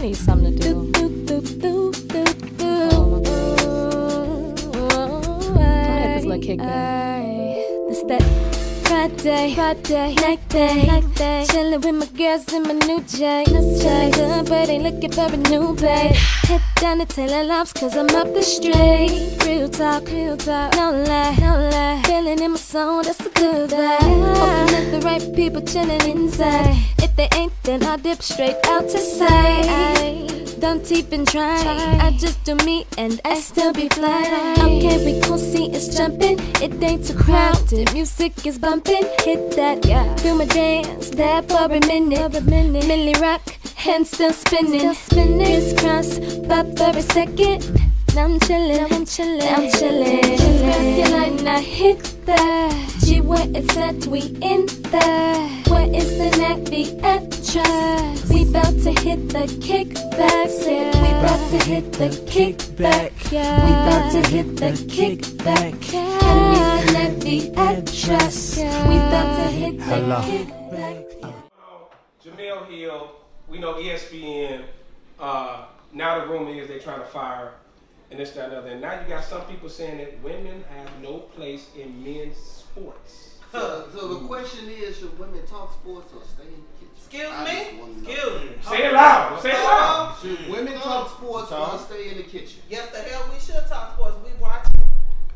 Need something to do. Hit this little kickback. It's that Friday night day. Chillin' with my girls in my new J. Feeling good, but ain't looking for a new babe. Head down to Taylor Lobs, cause I'm up the street. Real talk, no lie. Feeling in my soul, that's a good vibe. Hoping it's the right people chillin' inside. If they ain't, then I'll dip straight out to sight. Don't even try. I just do me and I still be fly. Okay, we gon' see it's jumping. It ain't too crowded. Music is bumping. Hit that, yeah. Do my dance, that for a minute. Millie rock, hands still spinning. Crisscross, pop for a second. Now I'm chillin'. Just grab your line, I hit that. G, where it's at, we in there. Where is the nappy address? We bout to hit the kickback, yeah. We bout to hit the kickback, yeah. We bout to hit the kickback, yeah. I need the nappy address, yeah. We bout to hit the kickback, yeah. Jamele Hill, we know ESPN, now the rumor is they're trying to fire and this, that, and other. And now you got some people saying that women have no place in men's sports. So the question is, should women talk sports or stay in the kitchen? Excuse me? Say it loud. Should women talk sports or stay in the kitchen? Yes, the hell we should talk sports. We watch it.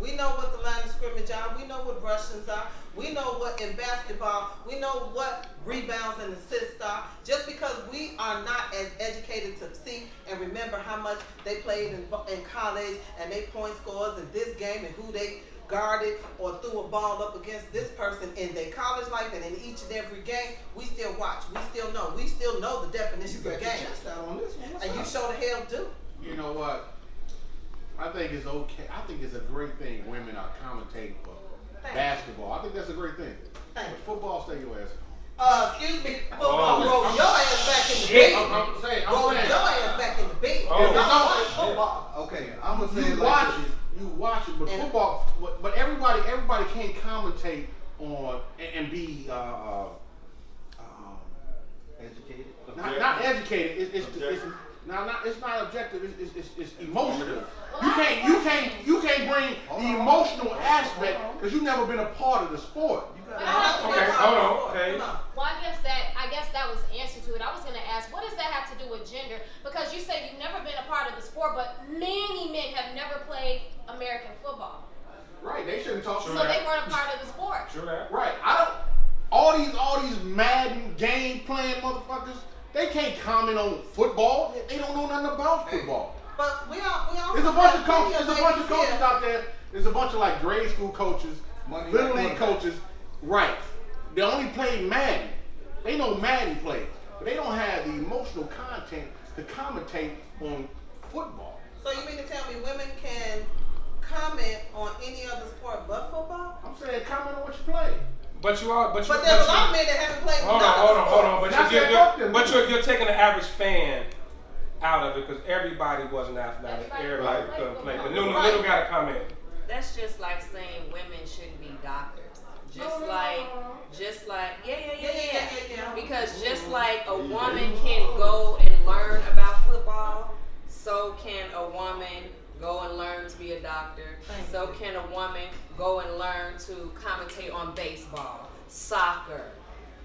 We know what the line of scrimmage are. We know what Russians are. We know what in basketball. We know what rebounds and assists are. Just because we are not as educated to see and remember how much they played in college and they point scores in this game and who they guarded or threw a ball up against this person in their college life and in each and every game, we still watch. We still know. We still know the definitions of game. And you sure the hell do. You know what? I think it's okay. I think it's a great thing women are commentating for basketball. I think that's a great thing. But football, stay your ass home. Excuse me, football, roll your ass back in the bed. Roll your ass back in the bed. Okay, I'm gonna say you watch it, but football, but everybody can't commentate on and be educated. Not educated. It's not objective. It's emotional. You can't bring the emotional aspect because you've never been a part of the sport. Okay, hold on. Okay. Well, I guess that was the answer to it. I was going to ask, what does that have to do with gender? Because you said you've never been a part of the sport, but many men have never played American football. Right, they shouldn't talk. So they weren't a part of the sport. True that. Right, all these Madden game playing motherfuckers. They can't comment on football. They don't know nothing about football. But we all. There's a bunch of coaches out there. There's a bunch of like grade school coaches, little league coaches. Right. They only play Madden. They know Madden plays, but they don't have the emotional content to commentate on football. So you mean to tell me women can comment on any other sport but football? I'm saying comment on what you play. But there's a lot of men that haven't played. Hold on. But you're taking the average fan out of it because everybody wasn't athletic. Everybody couldn't play. The little got to comment. That's just like saying women shouldn't be doctors. Just like, yeah. Because just like a woman can go and learn about football, so can a woman go and learn to be a doctor. So can a woman go and learn to commentate on baseball, soccer,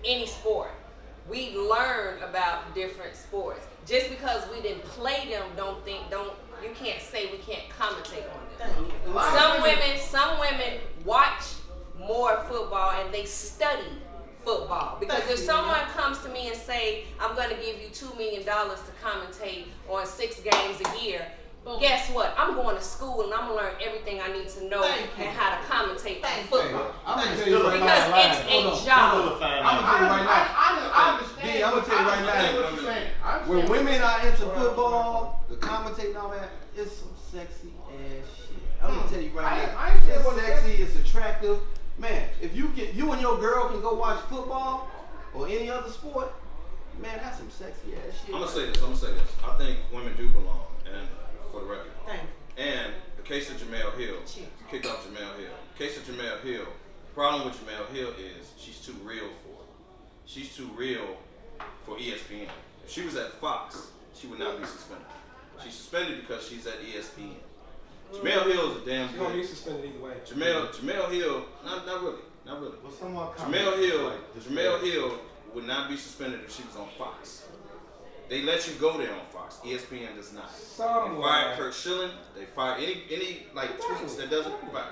any sport. We learn about different sports. Just because we didn't play them, you can't say we can't commentate on them. Some women watch more football and they study football. Because if someone comes to me and say, I'm going to give you $2 million to commentate on 6 games a year, guess what? I'm going to school and I'm going to learn everything I need to know and how to commentate on football. Because it's a job. I'm going to tell you right now. I'm going to tell you right now. When women are into football, the commentating and all that, it's some sexy ass shit. I'm going to tell you right now. It's sexy, it's attractive. Man, if you and your girl can go watch football or any other sport, man, that's some sexy ass shit. I'm going to say this. I think women do belong. And for the record. And the case of Jamele Hill, problem with Jamele Hill is she's too real for it. She's too real for ESPN. If she was at Fox, she would not be suspended. She's suspended because she's at ESPN. Jamele Hill is a damn She's good. gonna be suspended either way. Jamele Hill, not really. Well, someone Jamele Hill would not be suspended if she was on Fox. They let you go there on Fox. ESPN does not. They fired Kurt Schilling. They fired any like tweets that doesn't. Right.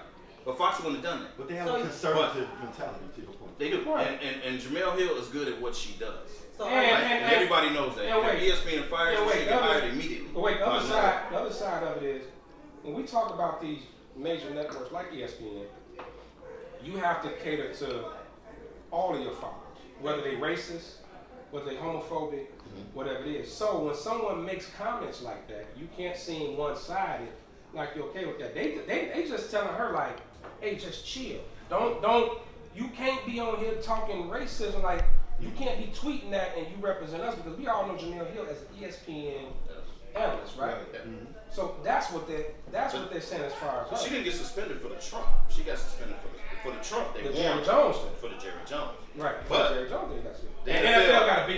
But Fox wouldn't have done that. But they have a conservative mentality to your point. They do. And Jamele Hill is good at what she does. So and everybody knows that. If ESPN fires her, she get hired immediately. But wait, the other side of it is, when we talk about these major networks like ESPN, you have to cater to all of your followers, whether they racist, whether they homophobic, whatever it is. So when someone makes comments like that, you can't seem one-sided, like you're okay with that. They just telling her like, hey, just chill. Don't. You can't be on here talking racism like. You can't be tweeting that and you represent us because we all know Jamele Hill as an ESPN analyst, right? So that's what they're saying as far as. She didn't get suspended for the Trump. She got suspended for the Trump. They the won Jerry Jones thing. For the Jerry Jones. Right. But Jerry Jones thing. That's it. The And NFL got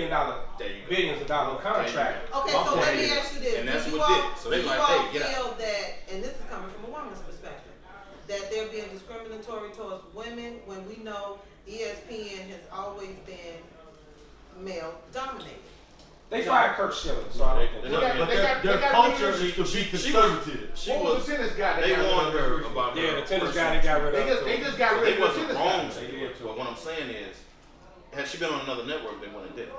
a billions of dollar contract. Okay, so let me ask you this: and that's do you what all, did it. So they do like, you all hey, get feel out. that, and this is coming from a woman's perspective, that they're being discriminatory towards women when we know ESPN has always been male dominated? They fired Kurt Schilling, so I don't think their culture is to be conservative. What was the tennis guy? They warned her about the tennis guy they got rid of. They just got rid They of the wasn't tennis wrong guy. to do it. But what I'm saying is, had she been on another network, they wouldn't have did it.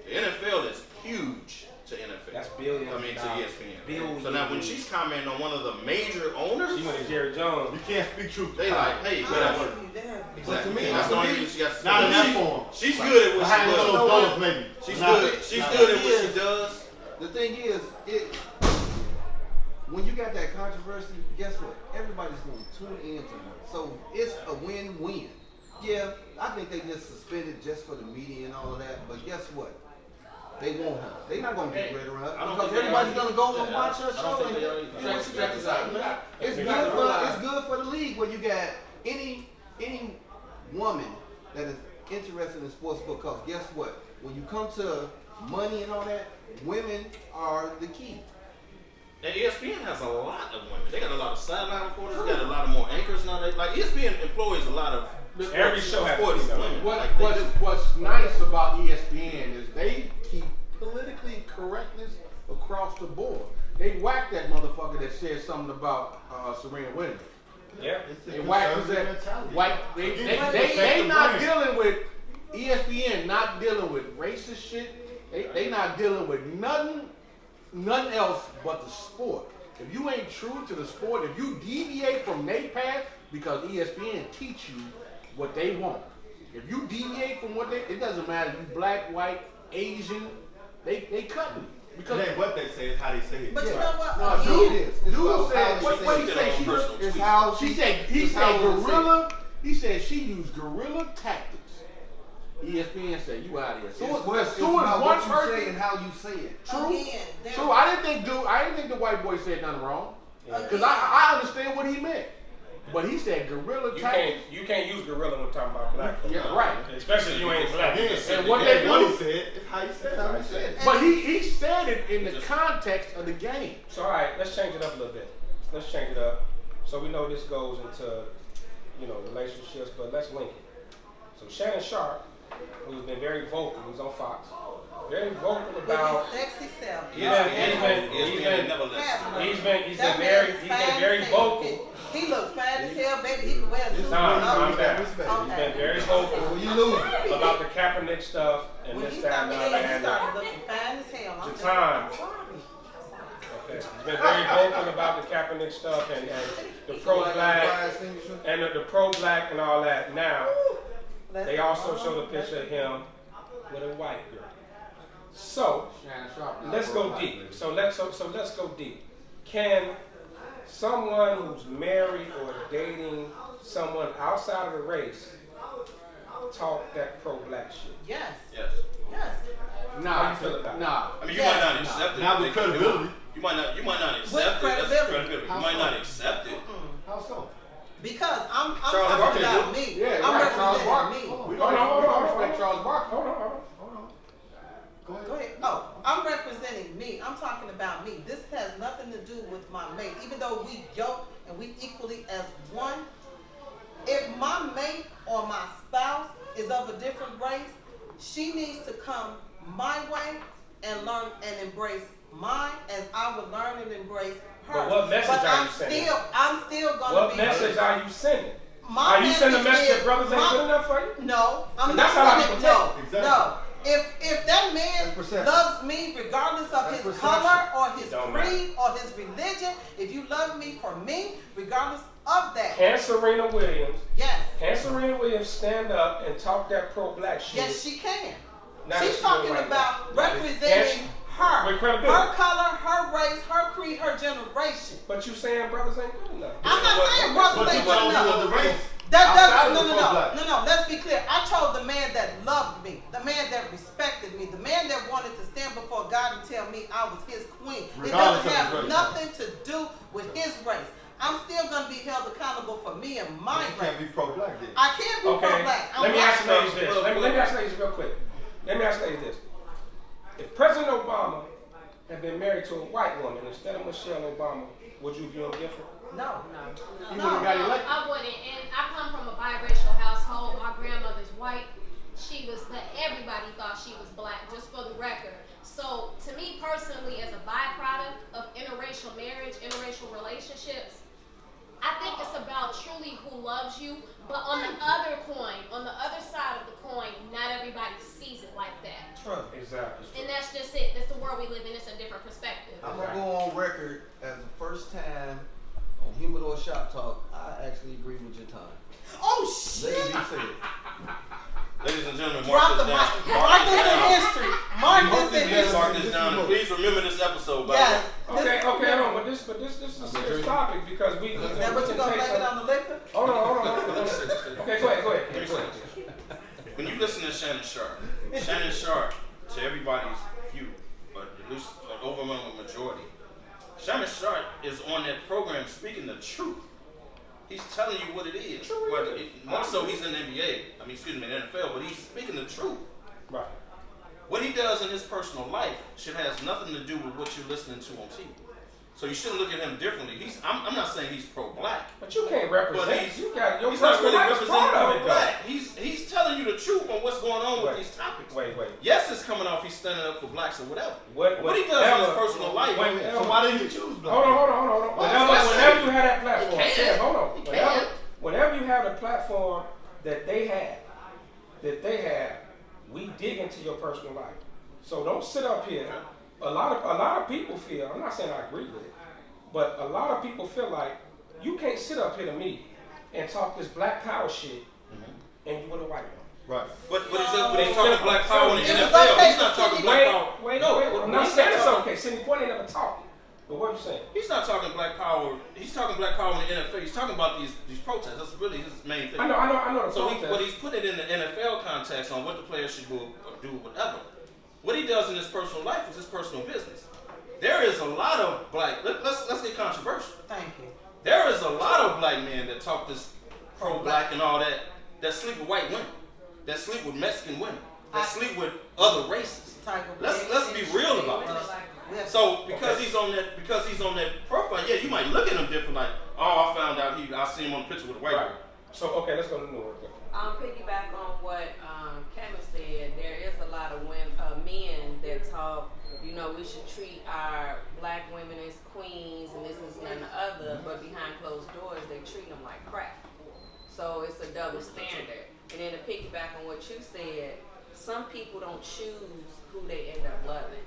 The NFL is huge to NFL. That's billions. I mean, to ESPN. Billions. So now when she's commenting on one of the major owners, She went to Jerry Jones. You can't speak truth. they like, hey, get out. But to me, That's the only reason she got not in that suspended. form. She's good at what she Behind those does. doors, maybe. She's good. She's good at what she does. The thing is, when you got that controversy, guess what? Everybody's going to tune in to her. So it's a win-win. Yeah, I think they just suspended just for the media and all of that. But guess what? They want her. They're not going to get rid of her because everybody's going to go and watch her show. It's good for the league when you got any woman that is interested in sports because guess what? When you come to money and all that, women are the key. And ESPN has a lot of women. They got a lot of sideline reporters. They got a lot of more anchors now. Like ESPN employs a lot of Every show has sports women. What's nice about ESPN is they keep politically correctness across the board. They whacked that motherfucker that said something about Serena Williams. Yeah. They whacked that. They not dealing with ESPN. Not dealing with racist shit. They not dealing with nothing else but the sport. If you ain't true to the sport, if you deviate from their path, because ESPN teach you what they want. If you deviate from what it doesn't matter if you black, white, Asian, they cut me. Because it ain't what they say, it's how they say it. But you know what? No, Dude, it is. Dude said, what he say? It's how He said gorilla. He said she used guerrilla tactics. ESPN said you out of here. So it's about what you say and how you say it. True. I didn't think the white boy said nothing wrong. Because I understand what he meant. But he said guerrilla tactics. You can't use gorilla when talking about black. Yeah, right. Especially if you ain't black. And what they do. He said, it's how he said it. But he said it in the context of the game. So all right, let's change it up a little bit. Let's change it up. So we know this goes into, relationships, but let's link it. So Shannon Sharpe, who's been very vocal, he's on Fox, very vocal about. With his sexy self. He's been very vocal. He look fine as hell, baby. He can wear a suit. I'm back. He's Okay. been very vocal about the Kaepernick stuff and When this, he that, and the other. started looking fine as hell. I'm The just time. sorry. Okay. He's been very vocal about the Kaepernick stuff and the pro-black and the pro-black and all that. Now, they also showed a picture of him with a white girl. So let's go deep. So let's go deep. Can someone who's married or dating someone outside of the race talk that pro-black shit? Yes. Yes. Yes. How you feel about it? Nah. I mean, you might not accept it. Not with credibility. You might not accept it. credibility. That's credibility. You might not accept it. How so? Because I'm Charles talking Barkley about do. me. Yeah, with my mate. Even though we yoke and we equally as one, if my mate or my spouse is of a different race, she needs to come my way and learn and embrace mine as I would learn and embrace her. But what message are you sending? I'm still going to What be. message are you sending? My are you sending a message that brothers ain't my, good enough for you? No, I'm that's not how sending. people No, take it. no. If that man loves me regardless of his color or his creed or his religion, if you love me for me, regardless of that. Can Serena Williams? Yes. Can Serena Williams stand up and talk that pro-black shit? Yes, she can. Now She's talking about representing her color, her race, her creed, her generation. But you saying brothers ain't good enough? I'm not saying brothers ain't good enough. The race. That doesn't. No. Let's be clear. I chose the man that loved me, the man that respected me, the man that wanted to stand before God and tell me I was his queen. It doesn't have nothing to do with his race. I'm still going to be held accountable for me and my race. You can't be pro-black then. I can't be pro-black. Let me ask you ladies this. Let me ask you ladies real quick. Let me ask you ladies this. If President Obama had been married to a white woman instead of Michelle Obama, would you view him different? No. I wouldn't. And I come from a biracial household. My grandmother's white. Everybody thought she was black, just for the record. So to me personally, as a byproduct of interracial marriage, interracial relationships, I think it's about truly who loves you. But on the other coin, on the other side of the coin, not everybody sees it like that. True. Exactly. And that's just it. That's the world we live in. It's a different perspective. I'm going to go on record as the first time on Humidor Shop Talk, I actually agree with your time. Oh, shit. Ladies, you said. Ladies and gentlemen, mark this down. Mark this in history. Mark this down. And please remember this episode, by the way. Okay, hold on. But this is a serious topic because we. Is that what you gonna blame it on the liquor? Hold on. Okay, go ahead. When you listen to Shannon Sharpe, to everybody's view, but at least an overwhelming majority, Shannon Sharpe is on that program speaking the truth. He's telling you what it is. More so, he's in the NBA. in the NFL, but he's speaking the truth. Right. What he does in his personal life should have nothing to do with what you're listening to on TV. So you shouldn't look at him differently. I'm not saying he's pro-black. But you can't represent. But he's not really representing pro-black. He's telling you the truth on what's going on with these topics. Wait. Yes, it's coming off. He's standing up for blacks or whatever. What he does in his personal life. So why didn't you choose black? Hold on. Whenever you have that platform, whenever you have the platform that they have, we dig into your personal life. So don't sit up here. A lot of people feel, I'm not saying I agree with it, but a lot of people feel like you can't sit up here to me and talk this black power shit and you with a white one. Right. But he's talking black power in the NFL. He's not talking black power. Wait. I'm not saying it's okay. Sidney Poitier never talked. But what are you saying? He's not talking black power. He's talking black power in the NFL. He's talking about these protests. That's really his main thing. I know. So he's put it in the NFL context on what the players should do or whatever. What he does in his personal life is his personal business. There is a lot of black. Let's get controversial. Thank you. There is a lot of black men that talk this pro-black and all that sleep with white women, that sleep with Mexican women, that sleep with other races. Let's be real about this. So because he's on that profile, yeah, you might look at him different, like, oh, I found out I see him on the picture with a white girl. So okay, let's go to New York. Piggyback on what Cameron said. There is a lot of men that talk. We should treat our black women as queens and this and the other, but behind closed doors, they treat them like crap. So it's a double standard. And then to piggyback on what you said, some people don't choose who they end up loving.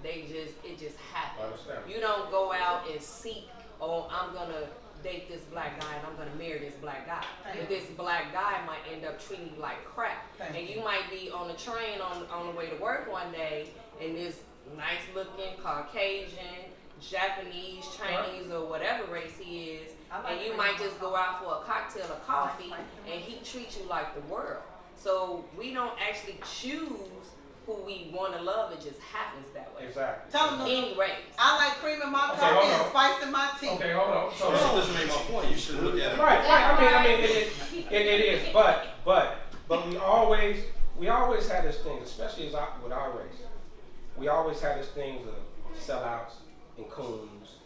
It just happens. You don't go out and seek, I'm gonna date this black guy and I'm gonna marry this black guy. But this black guy might end up treating you like crap. And you might be on the train on the way to work one day and this nice looking Caucasian, Japanese, Chinese, or whatever race he is, and you might just go out for a cocktail or coffee and he treats you like the world. So we don't actually choose who we want to love, it just happens that way. Exactly. Tell them any race. I like cream in my coffee and spice in my tea. Okay, hold on. So that doesn't make my point. You should look at it. Right. I mean, it is. But we always had this thing, especially with our race. We always had this thing of sellouts and coons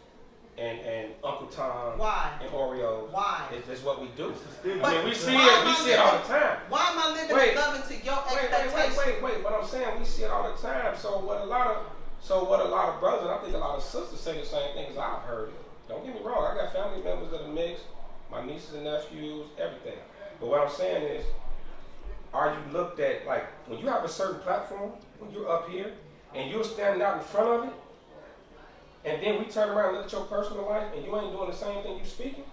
and Uncle Tom Why? and Oreos. Why? It's what we do. But I mean, we see it all the time. Why am I living and loving to your expectations? Wait. What I'm saying, we see it all the time. So what a lot of brothers, and I think a lot of sisters say the same thing as I've heard it. Don't get me wrong. I got family members that are mixed, my nieces and nephews, everything. But what I'm saying is, are you looked at, like, when you have a certain platform, when you're up here, and you're standing out in front of it, and then we turn around and look at your personal life, and you ain't doing the same thing you speaking?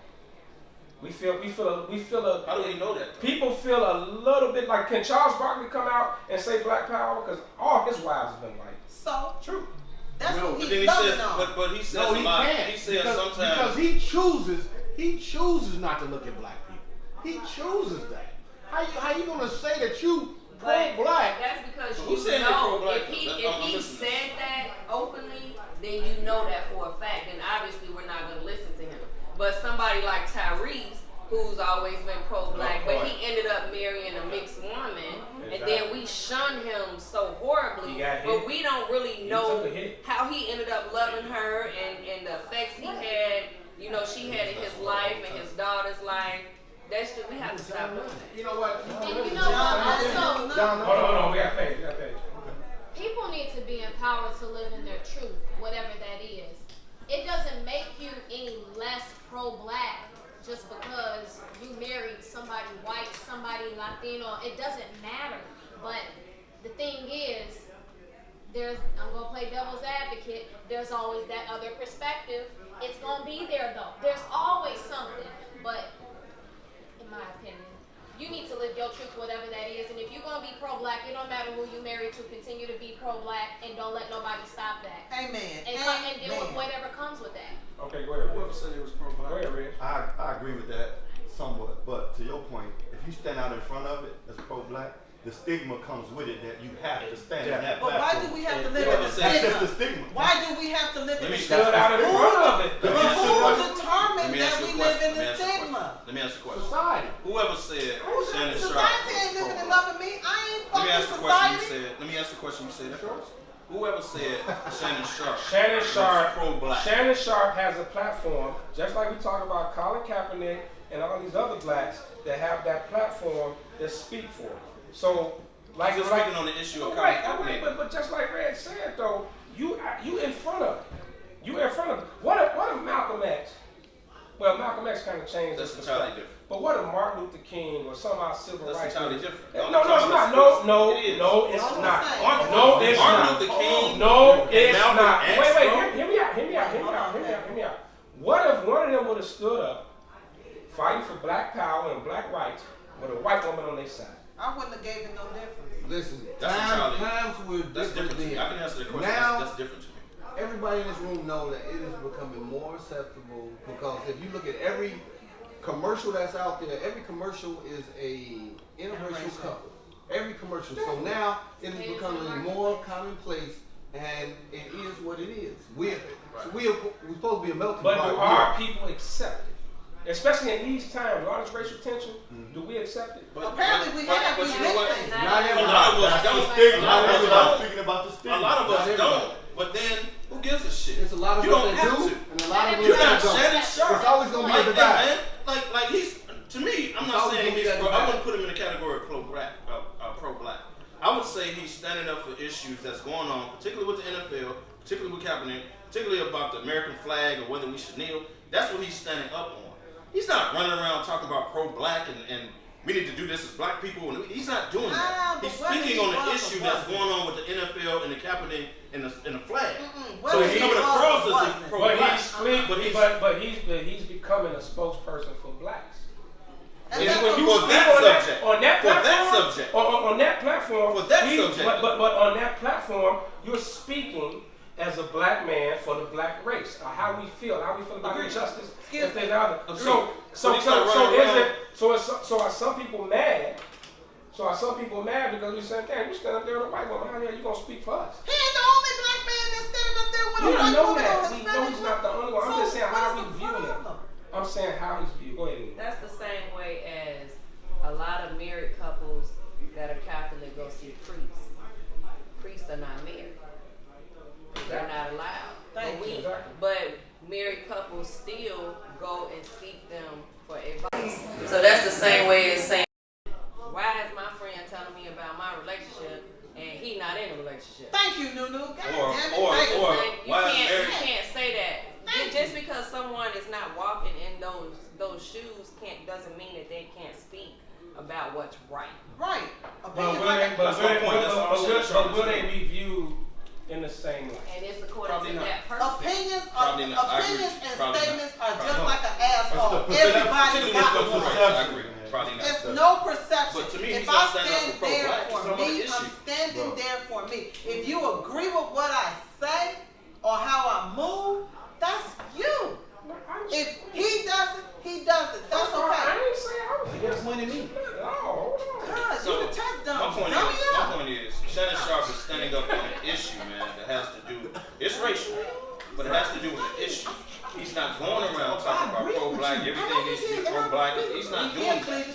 We feel a. How do we know that? People feel a little bit like, can Charles Barkley come out and say Black Power? Because all his wives have been white. So True. that's No, what But then he's he loving says, on. but he says No, he can't. He says because sometimes he chooses not to look at black people. He chooses that. How you gonna say that you pro-black? That's because Who you said they know pro-black? if he I'm listening. said that openly, then you know that for a fact. And obviously we're not gonna listen to him. But somebody like Tyrese, who's always been pro-black, but he ended up marrying a mixed woman, and then we shun him so horribly. But we don't really know how he ended up loving her and the effects he had. You know, she had in his life and his daughter's life. That's just, we have to stop doing that. You know what? And you know what? Also, Hold on. We got page. people need to be empowered to live in their truth, whatever that is. It doesn't make you any less pro-black just because you married somebody white, somebody Latino. It doesn't matter. But the thing is, I'm going to play devil's advocate, there's always that other perspective. It's going to be there though. There's always something. But in my opinion, you need to live your truth, whatever that is. And if you're going to be pro-black, it don't matter who you marry to, continue to be pro-black and don't let nobody stop that. Amen. And deal with whatever comes with that. Okay, go ahead. Whoever said it was pro-black. Go ahead, Rich. I agree with that somewhat, but to your point, if you stand out in front of it as pro-black, the stigma comes with it that you have to stand in that But why platform. do we have to live in the That's just stigma? the stigma. Why do we have to live in the Stood stigma? out in front of it. Who determined Let me that ask we you a live question. in the stigma? Let me ask you a question. Society. Whoever said Shannon Sharpe Society ain't was living and pro-black. loving me. I ain't Let me fucking ask the question you society. said. Let me ask the question you said at first. Whoever said Shannon Sharpe Shannon was Sharpe. pro-black. Shannon Sharpe has a platform, just like we talk about Colin Kaepernick and all these other blacks that have that platform that speak for it. So, like, Just speaking on the issue of Colin Kaepernick. but just like Red said though, you in front of it. You in front of it. What if Malcolm X? Well, Malcolm X kind of changed. That's his entirely perspective. different. But what if Martin Luther King or some of our civil That's rights? entirely leaders- different. No, it's not. No, it's not. No, it's Martin not. Luther King. No, it's Malcolm not. X, Wait, bro. hear me out. What if one of them would have stood up, fighting for black power and black rights, with a white woman on their side? I wouldn't have gave it no difference. Listen, That's entirely- times were That's different different to me. then. I can answer the question. Now, That's different to me. everybody in this room know that it is becoming more acceptable because if you look at every commercial that's out there, every commercial is a interracial couple. Every commercial. So now it is becoming more commonplace, and it is what it is. We're supposed to be a melting pot. But do our people accept it? Especially in these times, all this racial tension, do we accept it? Apparently we have but these you know what? things. Not A everybody. lot of us That's don't. the stigma. A lot of us I'm don't. speaking about the stigma. A lot of Not us everybody. don't. But then, who gives a shit? There's a lot of You us don't that have do, to. and a lot of us You're that not don't. Shannon Sharpe. It's always gonna be a Like, divide. hey, man, like he's, to me, I'm It's not always saying gonna be he's that pro. I divide. wouldn't put him in the category of pro-black. I would say he's standing up for issues that's going on, particularly with the NFL, particularly with Kaepernick, particularly about the American flag or whether we should kneel. That's what he's standing up on. He's not running around talking about pro-black and we need to do this as black people. And he's not doing that. but He's whether speaking he on the was or issue that's wasn't. going on with the NFL and the Kaepernick and the flag. So Whether he's he coming was across or as a wasn't. pro-black. But he's becoming a spokesperson for blacks. And Yeah, that's when what you we for should that do. subject. On that For that platform, subject. on that platform, For that subject. But on that platform, you're speaking as a black man for the black race, how we feel about Agreed. injustice. Excuse If me. there's other. Agreed. So But he's not running around. are some people mad? So are some people mad because we said, damn, you stand up there with a white woman? How the hell you gonna speak for us? He ain't the only black man that's standing up there with We a white know woman that. on We his know he's not the only one. I'm So just saying how what's we the view it. problem? I'm saying how he's viewed. Go ahead. Nina. That's the same way as a lot of married couples that are Catholic go see priests. Priests are not married. They're not allowed. Thank But you. Exactly. but married couples still go and seek them for advice. So that's the same way as saying, why is my friend telling me about my relationship and he not in a relationship? Thank you, Nunu. Or You can't say that. Just because someone is not walking in those shoes doesn't mean that they can't speak about what's right. Right. But will they be viewed in the same way? And it's according to that person. Opinions and statements are just like an asshole. Everybody got one. I agree. Probably not. It's no perception. But to me, if he's I not standing stand up for there pro-black. for me, I'm standing there for me. If you agree with what I say or how I move, that's you. If he does it, he does it. That's okay. I ain't saying I was That's winning me. Cause you the test dumb. My point is, Shannon Sharpe is standing up on an issue, man, that has to do, it's racial, but it has to do with an issue. He's not going around talking about pro-black, everything needs to be pro-black. He's not doing that.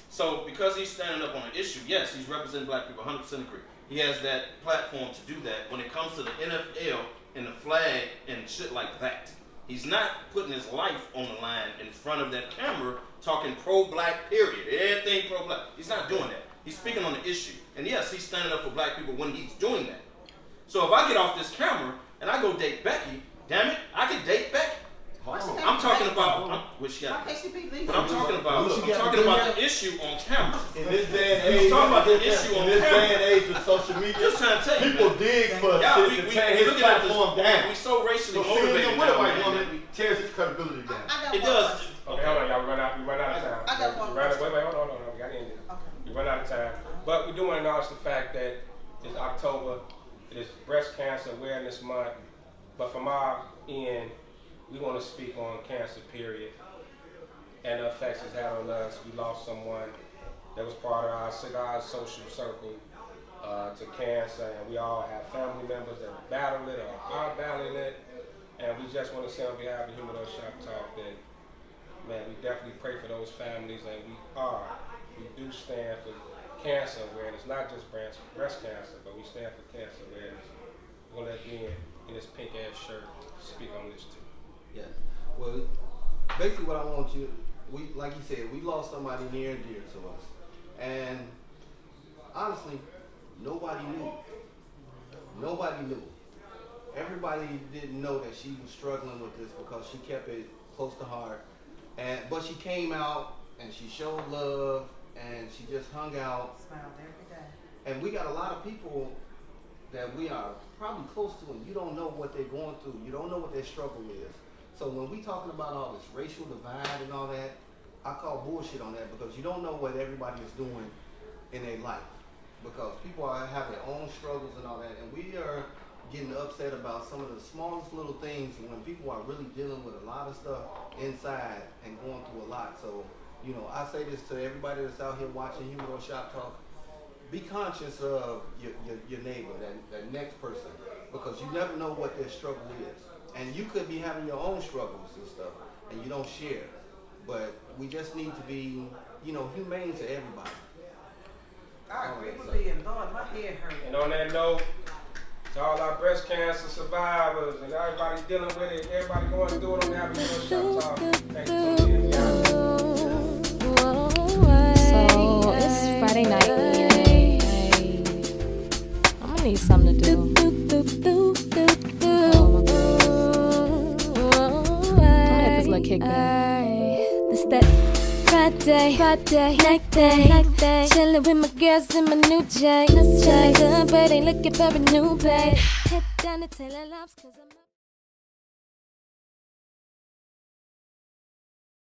So because he's standing up on an issue, yes, he's representing black people, 100% agree. He has that platform to do that when it comes to the NFL and the flag and shit like that. He's not putting his life on the line in front of that camera talking pro-black, period. Everything pro-black. He's not doing that. He's speaking on the issue. And yes, he's standing up for black people when he's doing that. So if I get off this camera and I go date Becky, damn it, I can date Becky. I'm talking about, but I'm talking about the issue on camera. In this day and age, of social media, just trying to tell you, people dig for shit to tear his platform down. We so racially So motivated with a now, white man. woman tears his credibility down. It does. Okay, hold on, y'all. We run out of time. I got one Wait, hold on. We got to end it. We run out of time. But we do want to acknowledge the fact that it's October. It is Breast Cancer Awareness Month. But from our end, we want to speak on cancer, period, and the effects it's had on us. We lost someone that was part of our cigar social circle to cancer, and we all have family members that battle it or are battling it. And we just want to say on behalf of Humidor Shop Talk that, man, we definitely pray for those families, and we do stand for cancer awareness, not just breast cancer, but we stand for cancer awareness. We'll let Ben in his pink ass shirt speak on this too. Yes. Well, basically what I want you, like you said, we lost somebody near and dear to us. And honestly, nobody knew. Nobody knew. Everybody didn't know that she was struggling with this because she kept it close to heart. But she came out and she showed love and she just hung out. Smiled every day. And we got a lot of people that we are probably close to, and you don't know what they're going through. You don't know what their struggle is. So when we talking about all this racial divide and all that, I call bullshit on that because you don't know what everybody is doing in their life. Because people have their own struggles and all that, and we are getting upset about some of the smallest little things when people are really dealing with a lot of stuff inside and going through a lot. So, you know, I say this to everybody that's out here watching Humidor Shop Talk. Be conscious of your neighbor, that next person, because you never know what their struggle is. And you could be having your own struggles and stuff, and you don't share. But we just need to be, humane to everybody. I agree with being Lord, my head hurts. And on that note, to all our breast cancer survivors and everybody dealing with it, everybody going through it on the Humidor Shop Talk. Thank you for being here. So it's Friday night. I'm gonna need something to do. Kickback. It's that Friday night day. Chillin' with my girls in my new J. Good, but ain't looking for a new babe. Head down to Taylor Lobs 'cause I'm